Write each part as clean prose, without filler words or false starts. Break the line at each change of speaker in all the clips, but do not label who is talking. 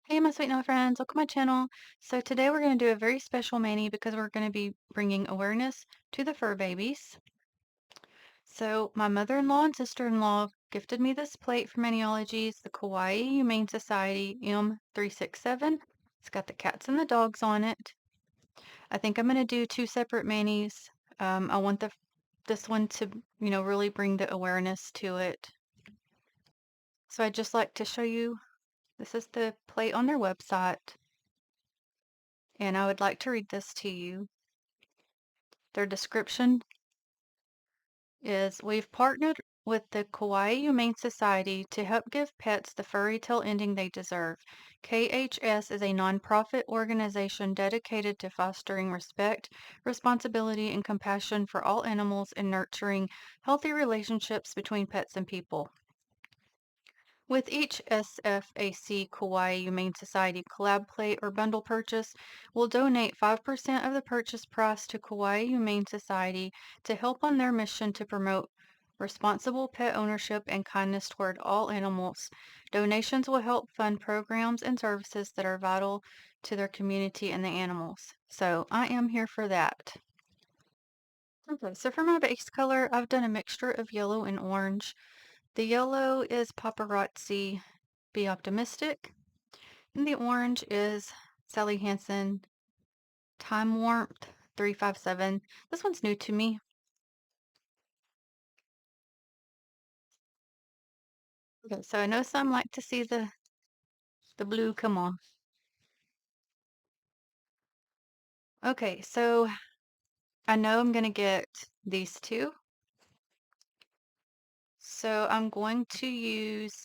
Hey, my sweet little friends, welcome to my channel. So today we're going to do a very special mani because we're going to be bringing awareness to the fur babies. So my mother-in-law and sister-in-law gifted me this plate from Maniology's, the Kaua'i Humane Society M367. It's got the cats and the dogs on it. I think I'm going to do two separate manis. I want this one to, really bring the awareness to it. So I'd just like to show you, this is the plate on their website, and I would like to read this to you. Their description is we've partnered with the Kauai Humane Society to help give pets the furry tail ending they deserve. KHS is a nonprofit organization dedicated to fostering respect, responsibility, and compassion for all animals and nurturing healthy relationships between pets and people. With each SFAC Kauai Humane Society collab plate or bundle purchase, we'll donate 5% of the purchase price to Kauai Humane Society to help on their mission to promote responsible pet ownership and kindness toward all animals. Donations will help fund programs and services that are vital to their community and the animals. So I am here for that. Okay, so for my base color, I've done a mixture of yellow and orange. The yellow is Paparazzi, Be Optimistic. And the orange is Sally Hansen, Time Warmth 357. This one's new to me. Okay, so I know some like to see the blue come off. Okay, so I know I'm gonna get these two. So I'm going to use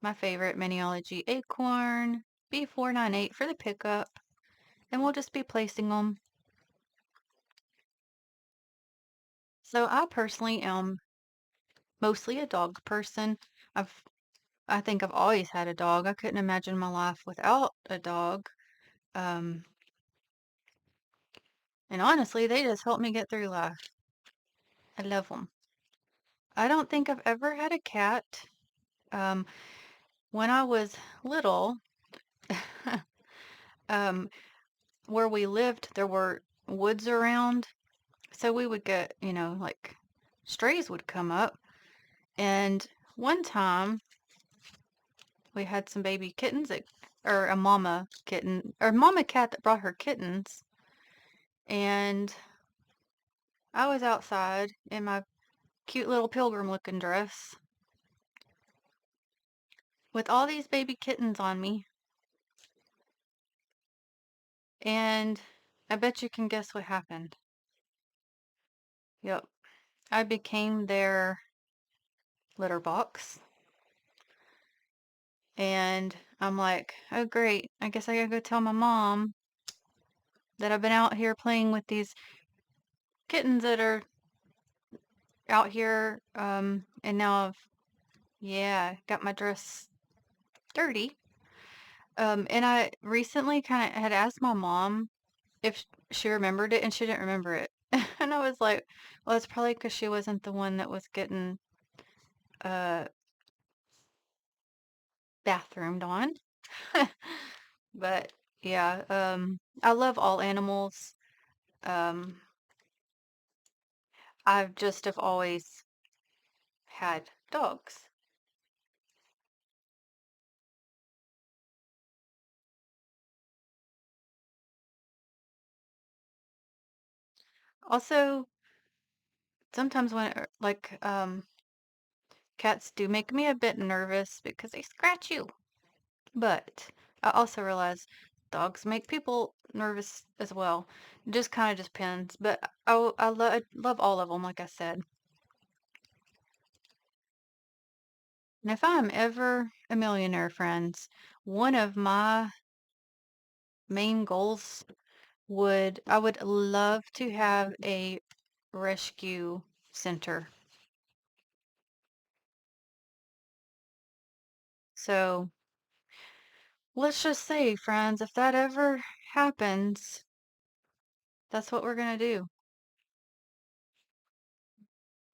my favorite Maniology Acorn B498 for the pickup, and we'll just be placing them. So I personally am mostly a dog person. I've I think I've always had a dog. I couldn't imagine my life without a dog. Um, and honestly, they just help me get through life. I love them. I don't think I've ever had a cat. Um, when I was little, um, where we lived, there were woods around. So we would get, like strays would come up. And one time we had some baby kittens or a mama kitten or mama cat that brought her kittens. And I was outside in my cute little pilgrim looking dress with all these baby kittens on me. And I bet you can guess what happened. Yep. I became their litter box. And I'm like, oh, great. I guess I gotta go tell my mom that I've been out here playing with these kittens that are out here. And now yeah, got my dress dirty. And I recently kind of had asked my mom if she remembered it, and she didn't remember it. And I was like, well, it's probably because she wasn't the one that was getting uh bathroomed on. But yeah, I love all animals. Um, I've just have always had dogs. Also, sometimes when cats do make me a bit nervous because they scratch you. But I also realize dogs make people nervous as well. It just kind of depends. But I love all of them, like I said. And if I'm ever a millionaire, friends, one of my main goals I would love to have a rescue center. So let's just say, friends, if that ever happens, that's what we're gonna do.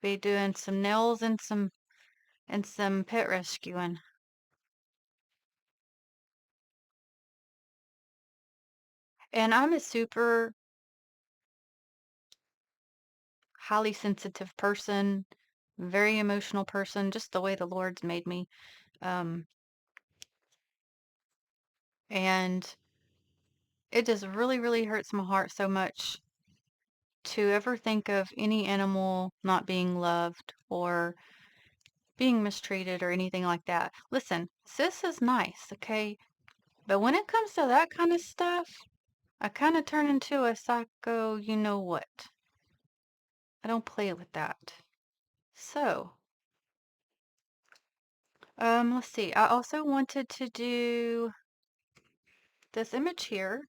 Be doing some nails and some pet rescuing. And I'm a super highly sensitive person, very emotional person, just the way the Lord's made me. Um, and it just really, really hurts my heart so much to ever think of any animal not being loved or being mistreated or anything like that. Listen, sis is nice, okay? But when it comes to that kind of stuff, I kind of turn into a psycho, you know what? I don't play with that. So, let's see. I also wanted to do this image here.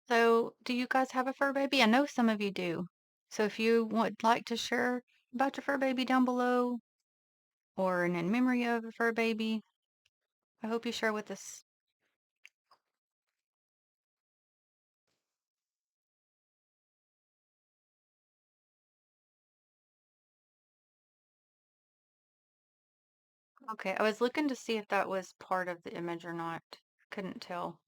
So, do you guys have a fur baby? I know some of you do. So, if you would like to share about your fur baby down below or in memory of a fur baby, I hope you share with us. Okay, I was looking to see if that was part of the image or not. Couldn't tell.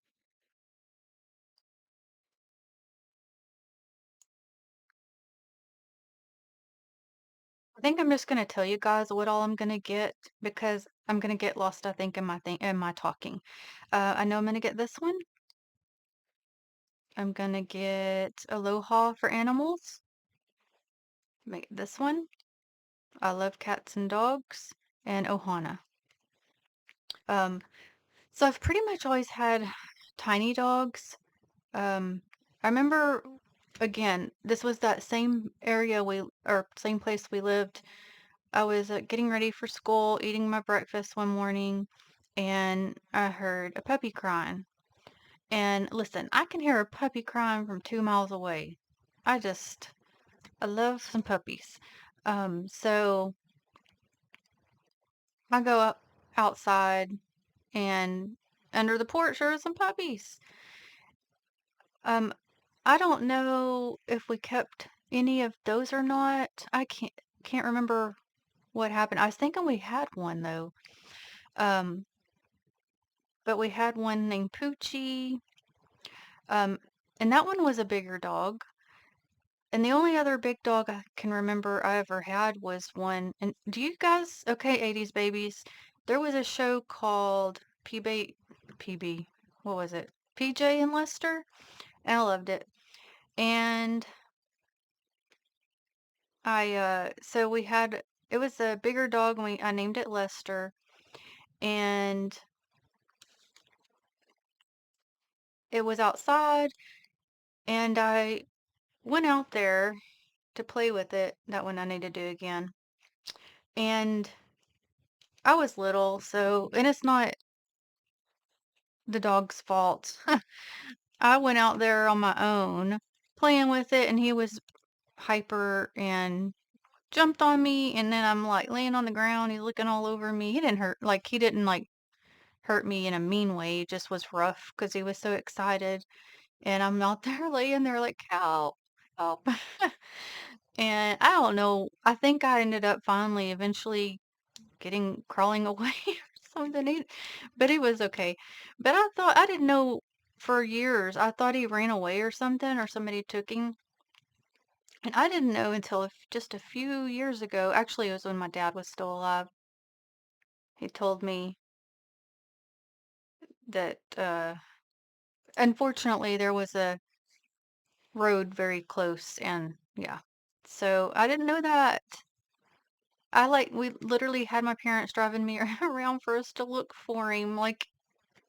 I think I'm just gonna tell you guys what all I'm gonna get because I'm gonna get lost, I think, in my talking. I know I'm gonna get this one. I'm gonna get Aloha for animals. Make this one. I love cats and dogs, and Ohana. Um, so I've pretty much always had tiny dogs. Um, I remember again, this was that same area or same place we lived. I was getting ready for school, eating my breakfast one morning, and I heard a puppy crying. And listen, I can hear a puppy crying from 2 miles away. I love some puppies. So I go up outside and under the porch there are some puppies. Um, I don't know if we kept any of those or not. I can't remember what happened. I was thinking we had one though. Um, but we had one named Poochie. Um, and that one was a bigger dog. And the only other big dog I can remember I ever had was one. And do you guys, okay, 80s babies, there was a show called PB, what was it? PJ and Lester, and I loved it. And so we had, it was a bigger dog, and I named it Lester. And it was outside, and I went out there to play with it. That one I need to do again. And I was little, so, and it's not the dog's fault. I went out there on my own playing with it, and he was hyper and jumped on me. And then I'm like laying on the ground. He's looking all over me. He didn't like hurt me in a mean way. It just was rough because he was so excited. And I'm out there laying there like, help, help. And I don't know. I think I ended up finally eventually crawling away or something. But he was okay. But I didn't know for years. I thought he ran away or something, or somebody took him. And I didn't know until just a few years ago. Actually, it was when my dad was still alive. He told me that unfortunately there was a road very close, and yeah. So I didn't know that. We literally had my parents driving me around for us to look for him, like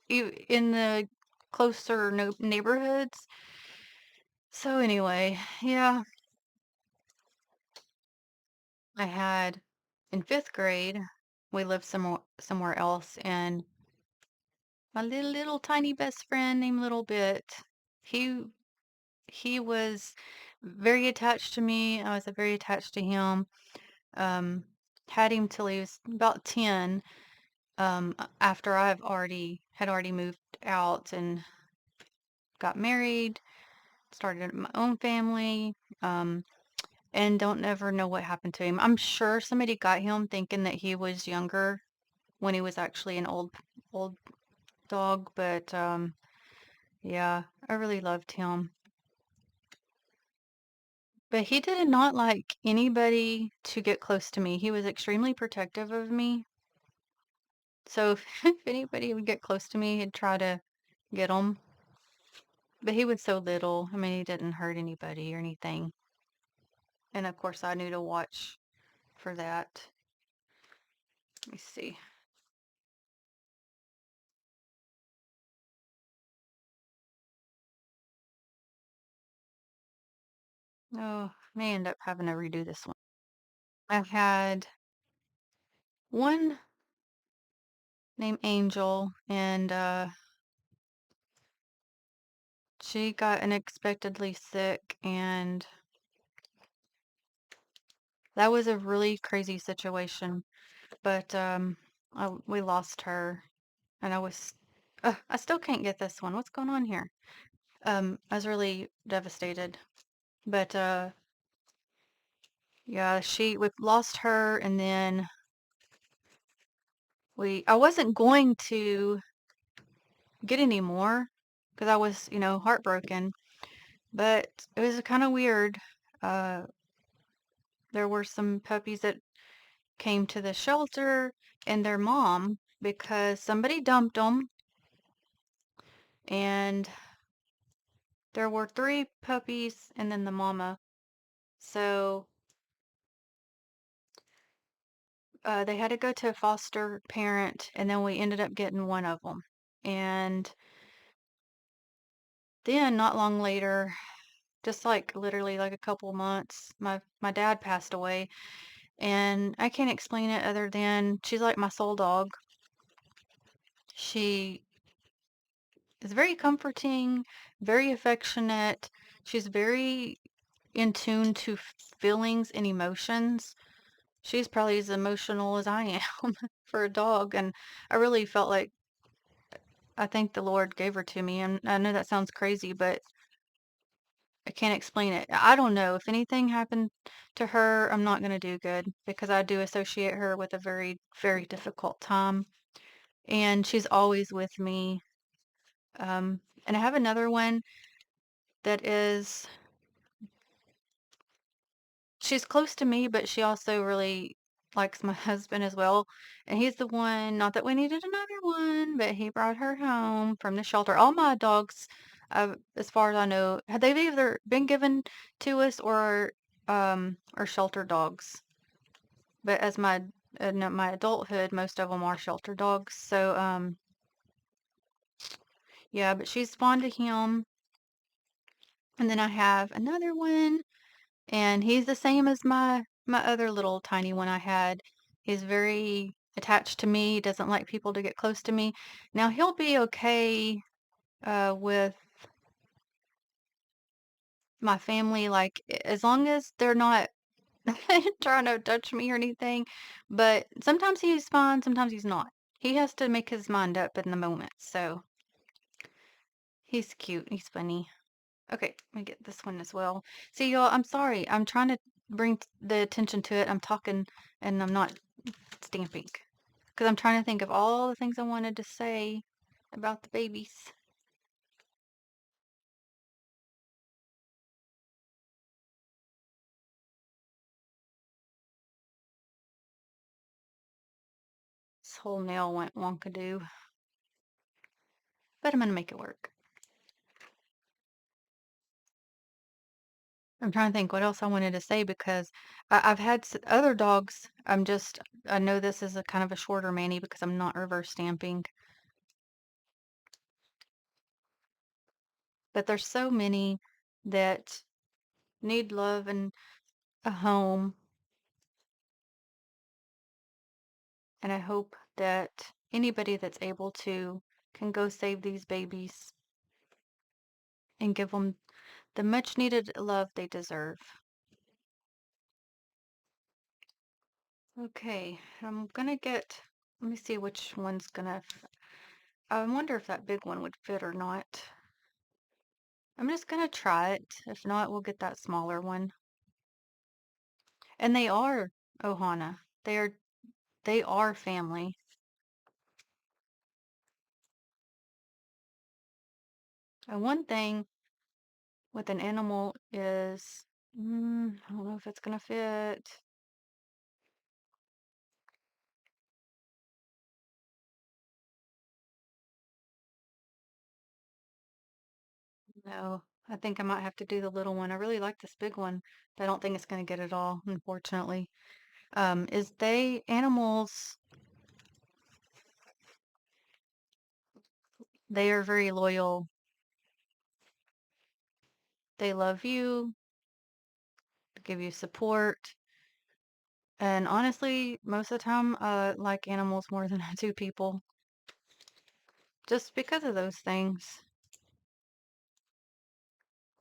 in the closer no neighborhoods. So anyway, yeah, I had in fifth grade, we lived somewhere else, and my little tiny best friend named Little Bit, he he was very attached to me. I was very attached to him. Um, had him till he was about 10. After I've already moved out and got married, started my own family. And don't ever know what happened to him. I'm sure somebody got him thinking that he was younger when he was actually an old dog, but yeah, I really loved him. But he did not like anybody to get close to me. He was extremely protective of me. So if, if anybody would get close to me, he'd try to get them. But he was so little. I mean, he didn't hurt anybody or anything. And of course, I knew to watch for that. Let me see. Oh, I may end up having to redo this one. I had one named Angel, and she got unexpectedly sick, and that was a really crazy situation. But we lost her, and I still can't get this one. What's going on here? I was really devastated. But yeah, we lost her, and then I wasn't going to get any more because I was, heartbroken. But it was kind of weird. Uh, there were some puppies that came to the shelter and their mom because somebody dumped them, and there were three puppies and then the mama. So they had to go to a foster parent, and then we ended up getting one of them. And then not long later, just like literally like a couple months, my dad passed away, and I can't explain it other than she's like my soul dog. She is very comforting, very affectionate. She's very in tune to feelings and emotions. She's probably as emotional as I am for a dog, and I really felt like I think the Lord gave her to me. And I know that sounds crazy, but I can't explain it. I don't know. If anything happened to her, I'm not going to do good because I do associate her with a very, very difficult time. And she's always with me. And I have another one that is, she's close to me, but she also really likes my husband as well. And he's the one, not that we needed another one, but he brought her home from the shelter. All my dogs, as far as I know, they've either been given to us or shelter dogs. But as no, my adulthood, most of them are shelter dogs. So, yeah, but she's fond of him. And then I have another one, and he's the same as my other little tiny one I had. He's very attached to me, doesn't like people to get close to me. Now he'll be okay with my family, like as long as they're not trying to touch me or anything. But sometimes he's fine, sometimes he's not. He has to make his mind up in the moment. So he's cute, he's funny. Okay, let me get this one as well. See, y'all, I'm sorry. I'm trying to bring the attention to it. I'm talking and I'm not stamping because I'm trying to think of all the things I wanted to say about the babies. This whole nail went wonkadoo, but I'm gonna make it work. I'm trying to think what else I wanted to say because I've had other dogs. I know this is a kind of a shorter mani because I'm not reverse stamping, but there's so many that need love and a home. And I hope that anybody that's able to can go save these babies and give them the much needed love they deserve. Okay, let me see which one's I wonder if that big one would fit or not. I'm just gonna try it. If not, we'll get that smaller one. And they are Ohana. They are family. One thing with an animal is, I don't know if it's gonna fit. No, I think I might have to do the little one. I really like this big one, but I don't think it's gonna get it all, unfortunately. Is they animals, they are very loyal. They love you, give you support. And honestly, most of the time, like animals more than I do people, just because of those things.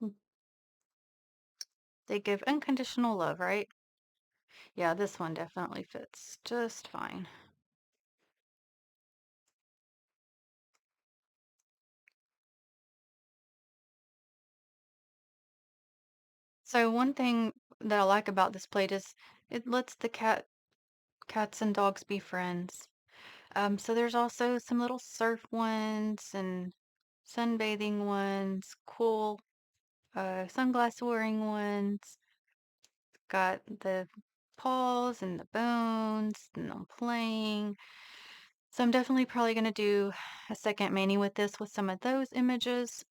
Mm, they give unconditional love, right? Yeah, this one definitely fits just fine. So one thing that I like about this plate is it lets the cats and dogs be friends. So there's also some little surf ones and sunbathing ones, cool sunglass wearing ones. Got the paws and the bones and I'm playing. So I'm definitely probably going to do a second mani with this with some of those images.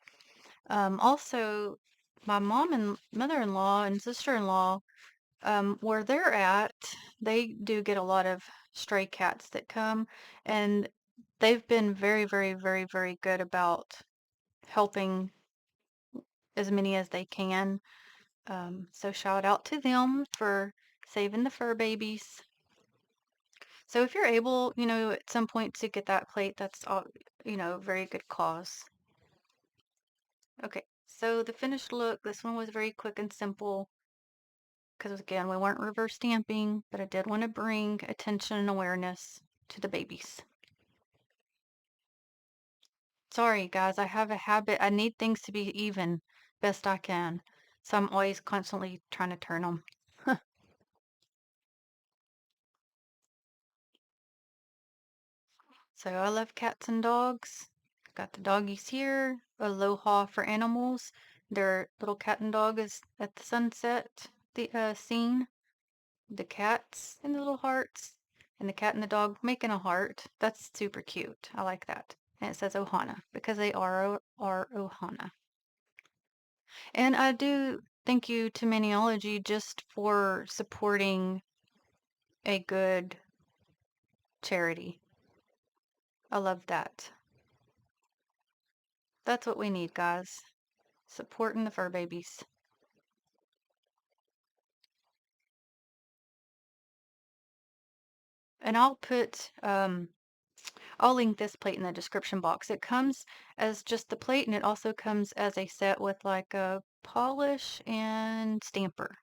Also, my mom and mother-in-law and sister-in-law, where they're at, they do get a lot of stray cats that come, and they've been very, very, very, very good about helping as many as they can. So shout out to them for saving the fur babies. So if you're able, at some point to get that plate, that's all, very good cause. Okay, so the finished look, this one was very quick and simple because again, we weren't reverse stamping, but I did want to bring attention and awareness to the babies. Sorry, guys, I have a habit. I need things to be even best I can. So I'm always constantly trying to turn them. So I love cats and dogs. Got the doggies here. Aloha for animals. Their little cat and dog is at the sunset, the scene. The cats and the little hearts. And the cat and the dog making a heart. That's super cute. I like that. And it says Ohana because they are Ohana. And I do thank you to Maniology just for supporting a good charity. I love that. That's what we need, guys. Supporting the fur babies. And I'll link this plate in the description box. It comes as just the plate and it also comes as a set with like a polish and stamper.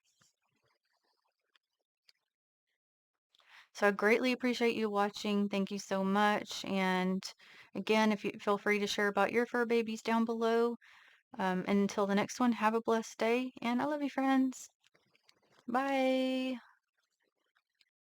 So I greatly appreciate you watching. Thank you so much. And again, if you feel free to share about your fur babies down below. And until the next one, have a blessed day. And I love you, friends. Bye.